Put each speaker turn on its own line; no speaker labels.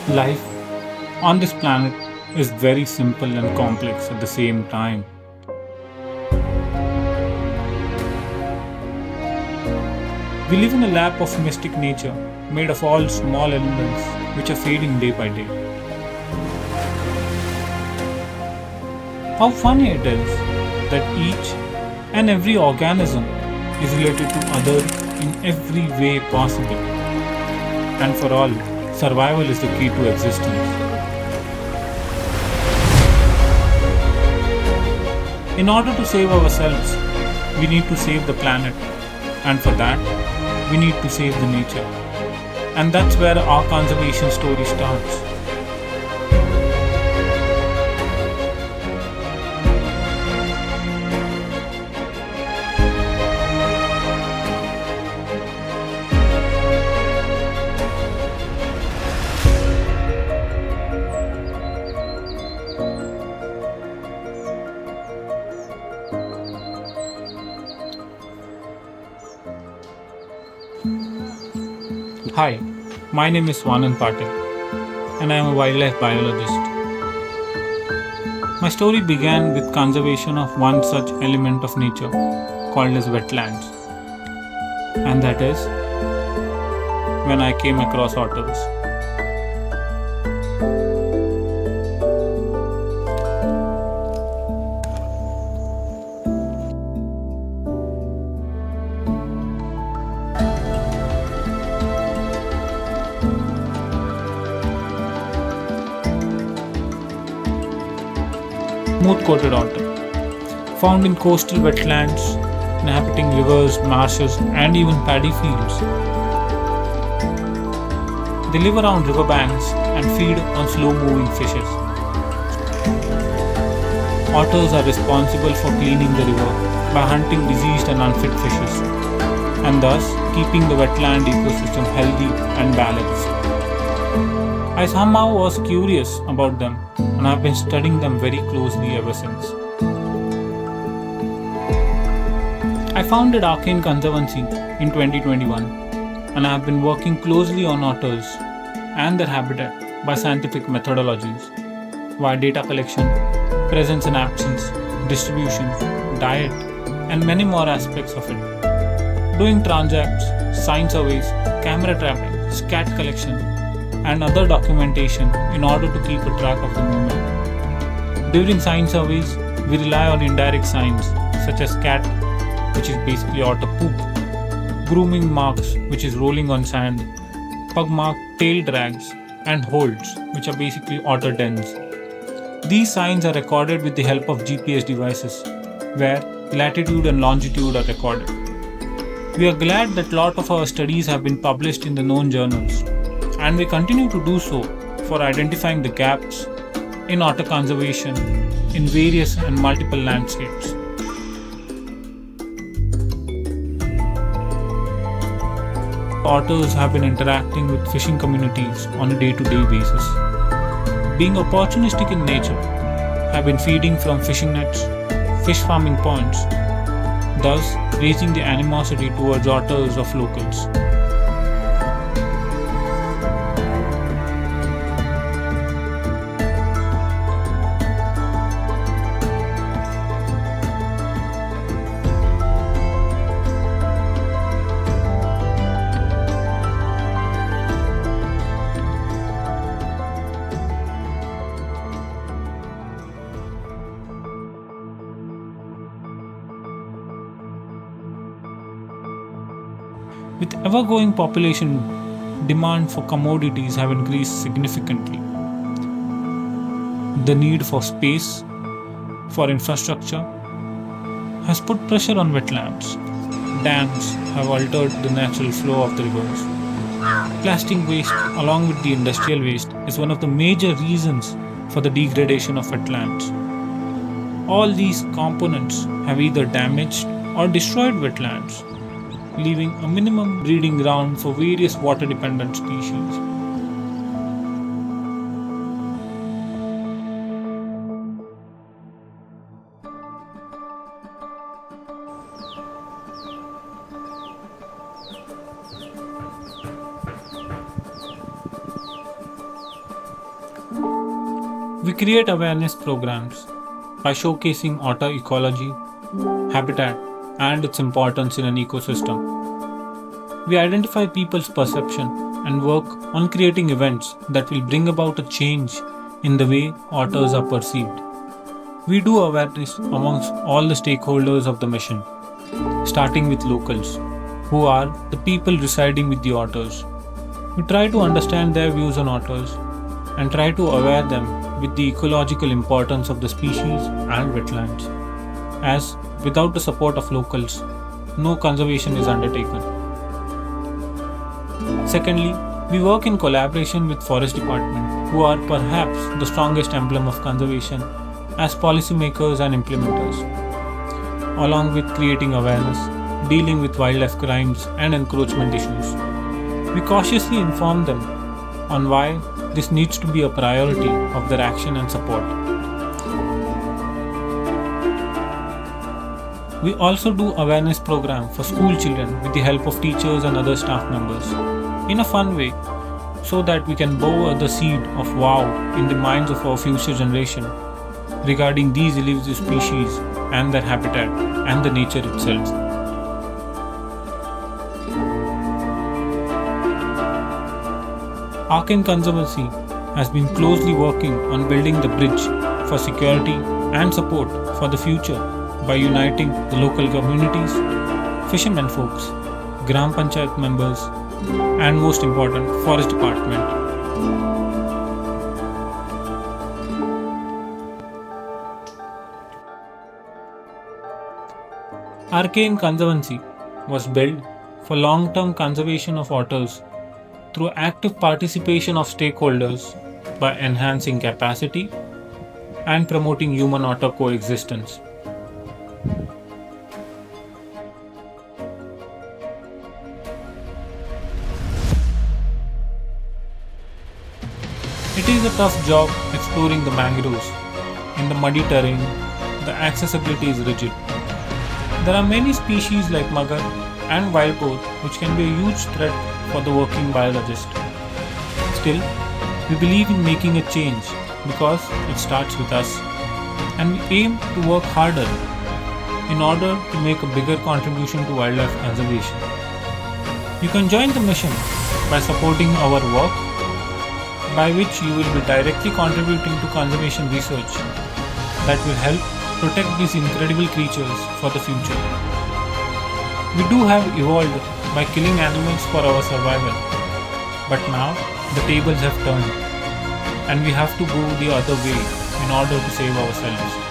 Life on this planet is very simple and complex at the same time. We live in a lap of mystic nature made of all small elements which are fading day by day. How funny it is that each and every organism is related to other in every way possible. And for all, survival is the key to existence. In order to save ourselves, we need to save the planet, and for that, we need to save the nature. And that's where our conservation story starts. Hi, my name is Swanand Patil, and I am a wildlife biologist. My story began with conservation of one such element of nature called as wetlands, and that is when I came across otters. Smooth-coated otter, found in coastal wetlands, inhabiting rivers, marshes, and even paddy fields. They live around riverbanks and feed on slow-moving fishes. Otters are responsible for cleaning the river by hunting diseased and unfit fishes, and thus keeping the wetland ecosystem healthy and balanced. I somehow was curious about them and have been studying them very closely ever since. I founded Arcane Conservancy in 2021 and I have been working closely on otters and their habitat by scientific methodologies via data collection, presence and absence, distribution, diet, and many more aspects of it. Doing transacts, sign surveys, camera trapping, scat collection, and other documentation in order to keep a track of the movement. During sign surveys, we rely on indirect signs such as cat, which is basically otter poop, grooming marks, which is rolling on sand, pug mark, tail drags, and holds, which are basically otter dens. These signs are recorded with the help of GPS devices, where latitude and longitude are recorded. We are glad that a lot of our studies have been published in the known journals, and we continue to do so for identifying the gaps in otter conservation in various and multiple landscapes. Otters have been interacting with fishing communities on a day-to-day basis. Being opportunistic in nature, have been feeding from fishing nets, fish farming ponds, thus raising the animosity towards otters of locals. With ever-growing population, demand for commodities have increased significantly. The need for space, for infrastructure, has put pressure on wetlands. Dams have altered the natural flow of the rivers. Plastic waste, along with the industrial waste, is one of the major reasons for the degradation of wetlands. All these components have either damaged or destroyed wetlands, leaving a minimum breeding ground for various water-dependent species. We create awareness programs by showcasing otter ecology, habitat, and its importance in an ecosystem. We identify people's perception and work on creating events that will bring about a change in the way otters are perceived. We do awareness amongst all the stakeholders of the mission, starting with locals, who are the people residing with the otters. We try to understand their views on otters and try to aware them with the ecological importance of the species and wetlands, as without the support of locals, no conservation is undertaken. Secondly, we work in collaboration with Forest Department, who are perhaps the strongest emblem of conservation as policymakers and implementers, along with creating awareness, dealing with wildlife crimes and encroachment issues. We cautiously inform them on why this needs to be a priority of their action and support. We also do awareness program for school children with the help of teachers and other staff members in a fun way, so that we can bow the seed of wow in the minds of our future generation regarding these elusive species and their habitat and the nature itself. Arcane Conservancy has been closely working on building the bridge for security and support for the future by uniting the local communities, fishermen folks, Gram Panchayat members, and most important, Forest Department. Arcane Conservancy was built for long-term conservation of otters through active participation of stakeholders by enhancing capacity and promoting human-otter coexistence. It is a tough job exploring the mangroves. In the muddy terrain, the accessibility is rigid. There are many species like mugger and wild boar which can be a huge threat for the working biologist. Still, we believe in making a change because it starts with us, and we aim to work harder in order to make a bigger contribution to wildlife conservation. You can join the mission by supporting our work, by which you will be directly contributing to conservation research that will help protect these incredible creatures for the future. We do have evolved by killing animals for our survival, but now the tables have turned and we have to go the other way in order to save ourselves.